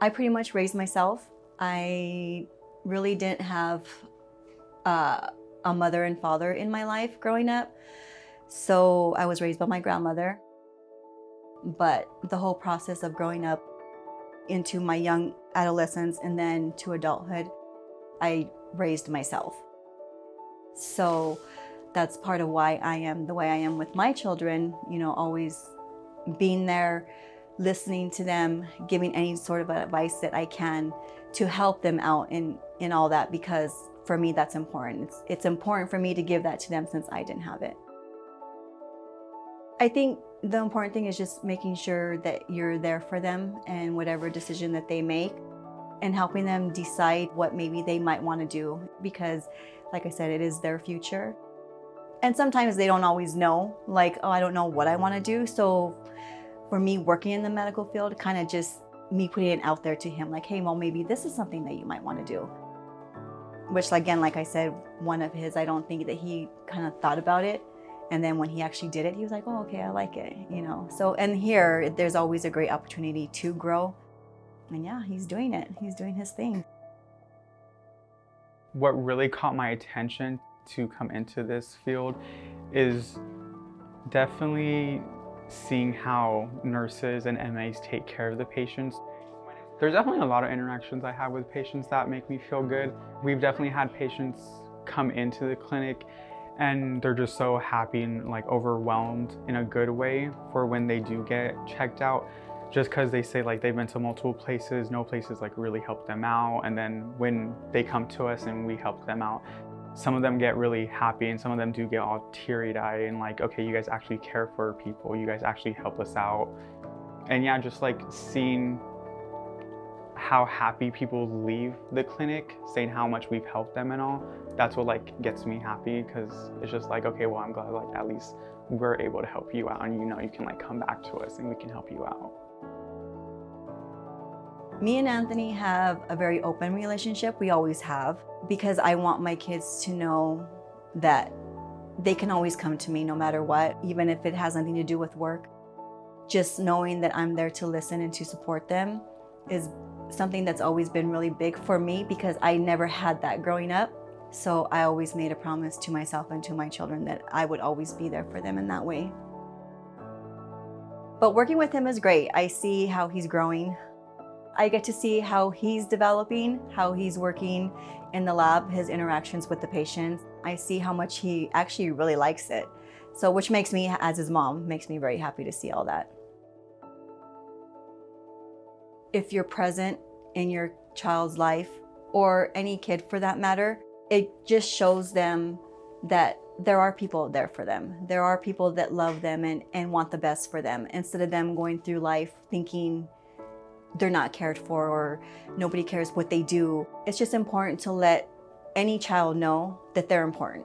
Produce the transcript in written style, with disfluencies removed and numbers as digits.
I pretty much raised myself. I really didn't have a mother and father in my life growing up. So I was raised by my grandmother. But the whole process of growing up into my young adolescence and then to adulthood, I raised myself. So that's part of why I am the way I am with my children, always being there, listening to them, giving any sort of advice that I can to help them out in all that, because for me that's important. It's important for me to give that to them since I didn't have it. I think the important thing is just making sure that you're there for them and whatever decision that they make, and helping them decide what maybe they might want to do, because like I said, it is their future. And sometimes they don't always know, like, oh, I don't know what I want to do. So for me, working in the medical field, kind of just me putting it out there to him, like, hey, well, maybe this is something that you might want to do. Which, again, like I said, one of his, I don't think that he kind of thought about it. And then when he actually did it, he was like, oh, okay, I like it, So, and here, there's always a great opportunity to grow. And yeah, he's doing it. He's doing his thing. What really caught my attention to come into this field is definitely seeing how nurses and MAs take care of the patients. There's definitely a lot of interactions I have with patients that make me feel good. We've definitely had patients come into the clinic and they're just so happy and like overwhelmed in a good way for when they do get checked out, just because they say like they've been to multiple places, no places like really help them out, and then when they come to us and we help them out, some of them get really happy and some of them do get all teary-eyed and like, okay, you guys actually care for people, you guys actually help us out. And yeah, just like seeing how happy people leave the clinic saying how much we've helped them and all, that's what like gets me happy, because it's just like, okay, well, I'm glad like at least we're able to help you out, and you can like come back to us and we can help you out. Me and Anthony have a very open relationship. We always have, because I want my kids to know that they can always come to me no matter what, even if it has nothing to do with work. Just knowing that I'm there to listen and to support them is something that's always been really big for me, because I never had that growing up. So I always made a promise to myself and to my children that I would always be there for them in that way. But working with him is great. I see how he's growing. I get to see how he's developing, how he's working in the lab, his interactions with the patients. I see how much he actually really likes it. So which makes me, as his mom, makes me very happy to see all that. If you're present in your child's life, or any kid for that matter, it just shows them that there are people there for them. There are people that love them and want the best for them, instead of them going through life thinking they're not cared for or nobody cares what they do. It's just important to let any child know that they're important.